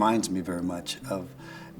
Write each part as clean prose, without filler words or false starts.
reminds me very much of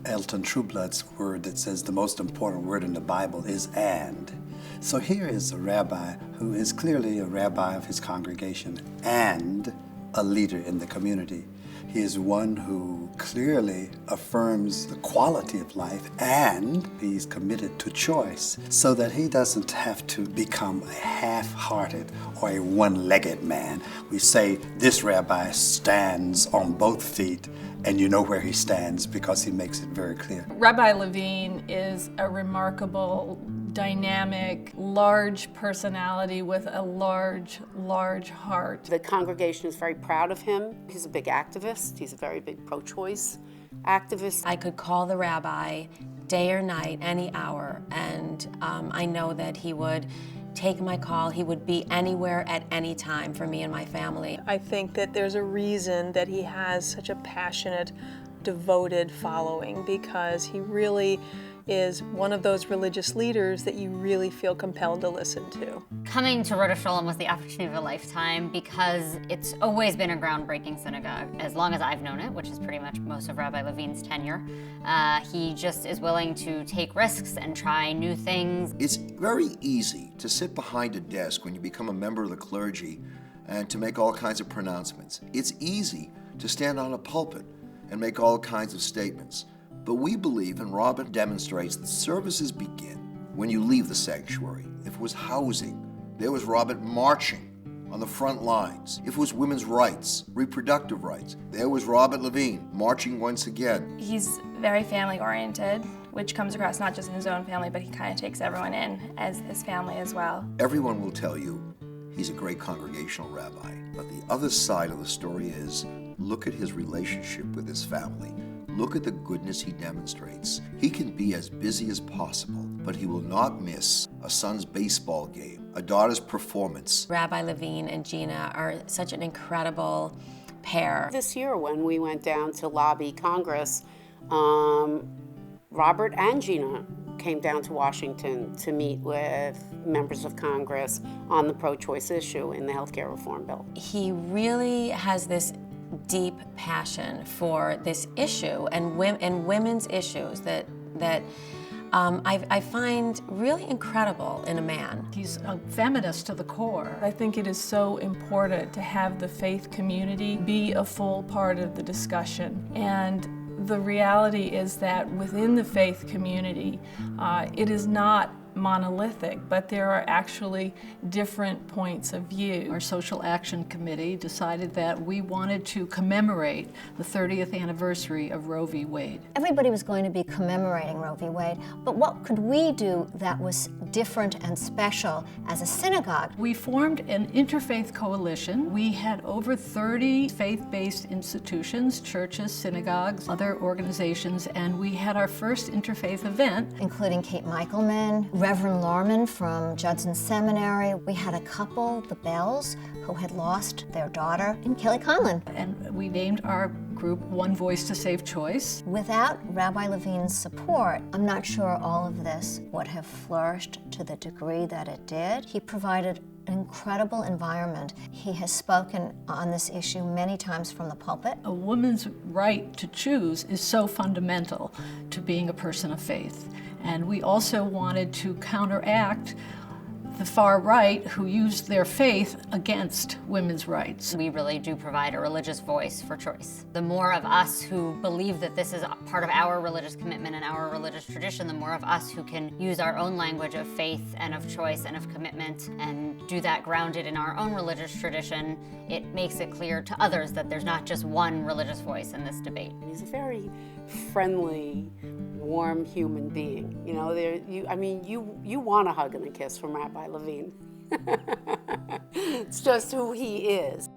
Elton Trueblood's word that says the most important word in the Bible is "and." So here is a rabbi who is clearly a rabbi of his congregation and a leader in the community. He is one who clearly affirms the quality of life, and he's committed to choice so that he doesn't have to become a half-hearted or a one-legged man. We say this rabbi stands on both feet, and you know where he stands because he makes it very clear. Rabbi Levine is a remarkable, dynamic, large personality with a large, large heart. The congregation is very proud of him. He's a big activist. He's a very big pro-choice activist. I could call the rabbi day or night, any hour, and I know that he would take my call. He would be anywhere at any time for me and my family. I think that there's a reason that he has such a passionate, devoted following, because he really is one of those religious leaders that you really feel compelled to listen to. Coming to Rhoda Sholem was the opportunity of a lifetime because it's always been a groundbreaking synagogue, as long as I've known it, which is pretty much most of Rabbi Levine's tenure. He just is willing to take risks and try new things. It's very easy to sit behind a desk when you become a member of the clergy and to make all kinds of pronouncements. It's easy to stand on a pulpit and make all kinds of statements. But we believe, and Robert demonstrates, that services begin when you leave the sanctuary. If it was housing, there was Robert marching on the front lines. If it was women's rights, reproductive rights, there was Robert Levine marching once again. He's very family-oriented, which comes across not just in his own family, but he kind of takes everyone in as his family as well. Everyone will tell you he's a great congregational rabbi, but the other side of the story is, look at his relationship with his family. Look at the goodness he demonstrates. He can be as busy as possible, but he will not miss a son's baseball game, a daughter's performance. Rabbi Levine and Gina are such an incredible pair. This year when we went down to lobby Congress, Robert and Gina came down to Washington to meet with members of Congress on the pro-choice issue in the healthcare reform bill. He really has this deep passion for this issue and women's issues that I find really incredible in a man. He's a feminist to the core. I think it is so important to have the faith community be a full part of the discussion. And the reality is that within the faith community, it is not monolithic, but there are actually different points of view. Our Social Action Committee decided that we wanted to commemorate the 30th anniversary of Roe v. Wade. Everybody was going to be commemorating Roe v. Wade, but what could we do that was different and special as a synagogue? We formed an interfaith coalition. We had over 30 faith-based institutions, churches, synagogues, other organizations, and we had our first interfaith event. Including Kate Michelman, Reverend Lorman from Judson Seminary. We had a couple, the Bells, who had lost their daughter, and Kelly Conlon. And we named our group One Voice to Save Choice. Without Rabbi Levine's support, I'm not sure all of this would have flourished to the degree that it did. He provided an incredible environment. He has spoken on this issue many times from the pulpit. A woman's right to choose is so fundamental to being a person of faith. And we also wanted to counteract the far right who used their faith against women's rights. We really do provide a religious voice for choice. The more of us who believe that this is part of our religious commitment and our religious tradition, the more of us who can use our own language of faith and of choice and of commitment and do that grounded in our own religious tradition, it makes it clear to others that there's not just one religious voice in this debate. He's a very friendly, warm human being. You know, you want a hug and a kiss from Rabbi Levine. It's just who he is.